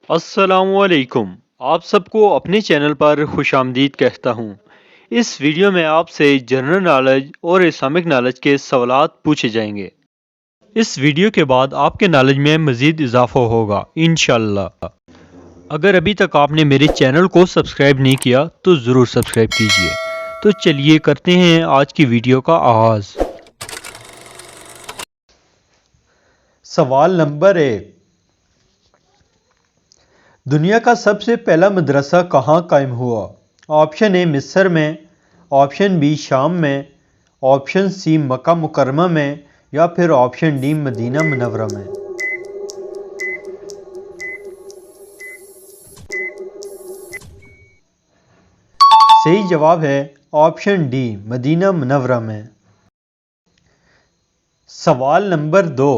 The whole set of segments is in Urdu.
السلام علیکم۔ آپ سب کو اپنے چینل پر خوش آمدید کہتا ہوں۔ اس ویڈیو میں آپ سے جنرل نالج اور اسلامک نالج کے سوالات پوچھے جائیں گے۔ اس ویڈیو کے بعد آپ کے نالج میں مزید اضافہ ہوگا انشاءاللہ۔ اگر ابھی تک آپ نے میرے چینل کو سبسکرائب نہیں کیا تو ضرور سبسکرائب کیجیے۔ تو چلیے کرتے ہیں آج کی ویڈیو کا آغاز۔ سوال نمبر 1، دنیا کا سب سے پہلا مدرسہ کہاں قائم ہوا؟ آپشن اے مصر میں، آپشن بی شام میں، آپشن سی مکہ مکرمہ میں یا پھر آپشن ڈی مدینہ منورہ میں۔ صحیح جواب ہے آپشن ڈی مدینہ منورہ میں۔ سوال نمبر 2،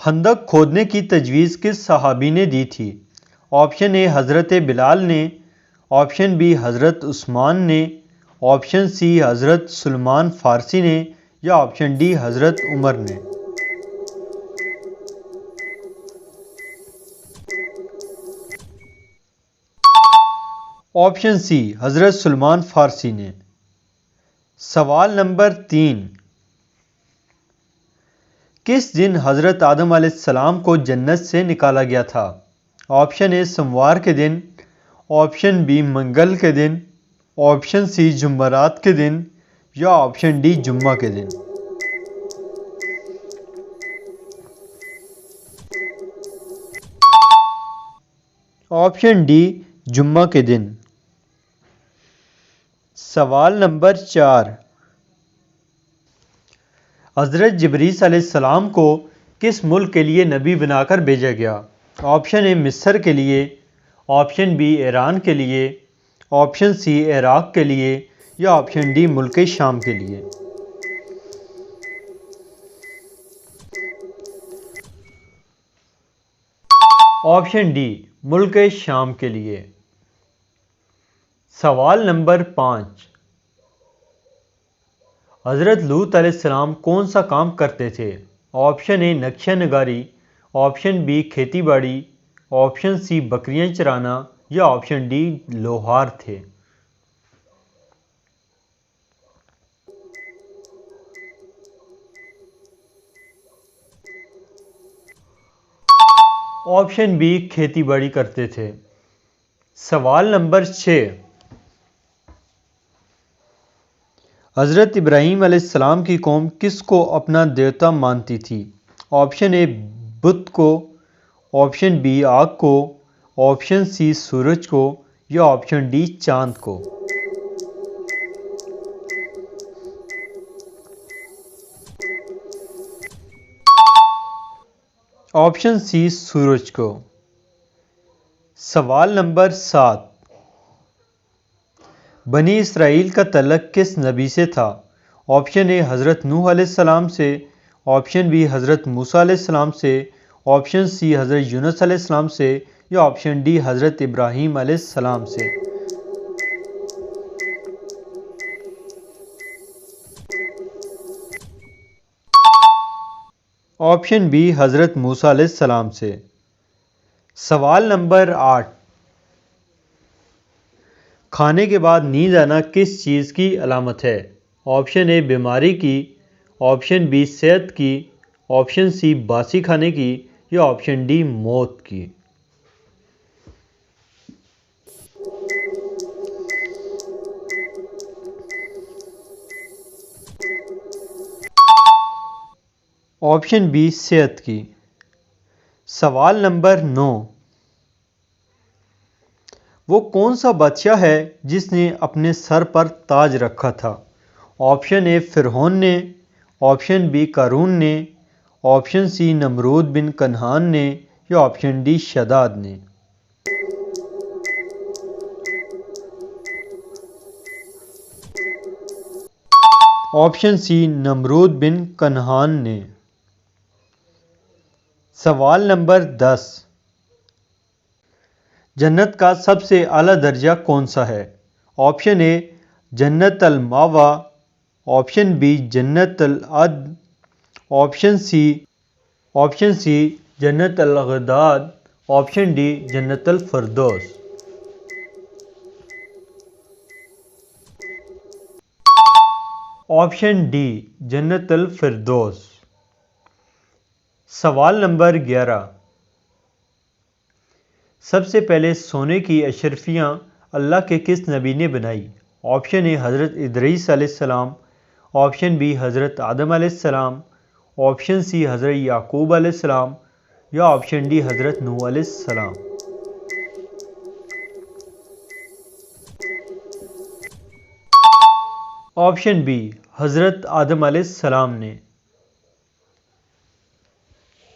خندق کھودنے کی تجویز کس صحابی نے دی تھی؟ آپشن اے حضرت بلال نے، آپشن بی حضرت عثمان نے، آپشن سی حضرت سلمان فارسی نے یا آپشن ڈی حضرت عمر نے۔ آپشن سی حضرت سلمان فارسی نے۔ سوال نمبر 3، کس دن حضرت آدم علیہ السلام کو جنت سے نکالا گیا تھا؟ آپشن اے سوموار کے دن، آپشن بی منگل کے دن، آپشن سی جمعرات کے دن یا آپشن ڈی جمعہ کے دن۔ آپشن ڈی جمعہ کے دن۔ سوال نمبر 4، حضرت جبریل علیہ السلام کو کس ملک کے لیے نبی بنا کر بھیجا گیا؟ آپشن اے مصر کے لیے، آپشن بی ایران کے لیے، آپشن سی عراق کے لیے یا آپشن ڈی ملک شام کے لیے۔ آپشن ڈی ملک شام کے لیے۔ سوال نمبر 5، حضرت لوط علیہ السلام کون سا کام کرتے تھے؟ آپشن اے نقشہ نگاری، آپشن بی کھیتی باڑی، آپشن سی بکریاں چرانا یا آپشن ڈی لوہار تھے۔ آپشن بی کھیتی باڑی کرتے تھے۔ سوال نمبر 6، حضرت ابراہیم علیہ السلام کی قوم کس کو اپنا دیوتا مانتی تھی؟ آپشن اے بت کو، آپشن بی آگ کو، آپشن سی سورج کو یا آپشن ڈی چاند کو۔ آپشن سی سورج کو۔ سوال نمبر 7، بنی اسرائیل کا تعلق کس نبی سے تھا؟ آپشن اے حضرت نوح علیہ السلام سے، آپشن بی حضرت موسیٰ علیہ السلام سے، آپشن سی حضرت یونس علیہ السلام سے یا آپشن ڈی حضرت ابراہیم علیہ السلام سے۔ آپشن بی حضرت موسیٰ علیہ السلام سے۔ سوال نمبر 8، کھانے کے بعد نیند آنا کس چیز کی علامت ہے؟ آپشن اے بیماری کی، آپشن بی صحت کی، آپشن سی باسی کھانے کی یا آپشن ڈی موت کی۔ آپشن بی صحت کی۔ سوال نمبر 9، وہ کون سا بادشاہ ہے جس نے اپنے سر پر تاج رکھا تھا؟ آپشن اے فرعون نے، آپشن بی قارون نے، آپشن سی نمرود بن کنعان نے یا آپشن ڈی شداد نے۔ آپشن سی نمرود بن کنعان نے۔ سوال نمبر 10، جنت کا سب سے اعلیٰ درجہ کون سا ہے؟ آپشن اے جنت المأویٰ، آپشن بی جنت العدن، آپشن سی جنت الغداد، آپشن ڈی جنت الفردوس۔ آپشن ڈی جنت الفردوس۔ سوال نمبر 11، سب سے پہلے سونے کی اشرفیاں اللہ کے کس نبی نے بنائی؟ آپشن اے حضرت ادریس علیہ السلام، آپشن بی حضرت آدم علیہ السلام، آپشن سی حضرت یعقوب علیہ السلام، یا آپشن ڈی حضرت نوح علیہ السلام۔ آپشن بی حضرت آدم علیہ السلام نے۔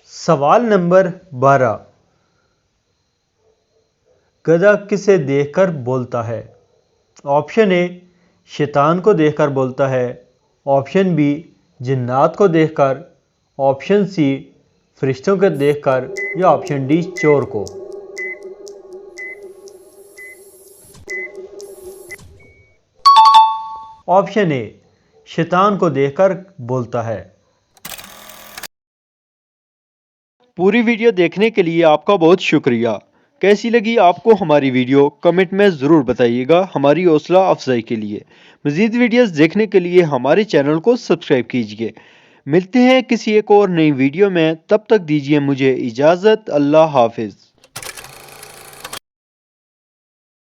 سوال نمبر 12، گدھا کسے دیکھ کر بولتا ہے؟ آپشن اے شیطان کو دیکھ کر بولتا ہے، آپشن بی جنات کو دیکھ کر، آپشن سی فرشتوں کو دیکھ کر، یا آپشن ڈی چور کو۔ آپشن اے شیطان کو دیکھ کر بولتا ہے۔ پوری ویڈیو دیکھنے کے لیے آپ کا بہت شکریہ۔ کیسی لگی آپ کو ہماری ویڈیو کمنٹ میں ضرور بتائیے گا، ہماری حوصلہ افزائی کے لیے۔ مزید ویڈیوز دیکھنے کے لیے ہمارے چینل کو سبسکرائب کیجیے۔ ملتے ہیں کسی ایک اور نئی ویڈیو میں، تب تک دیجیے مجھے اجازت۔ اللہ حافظ۔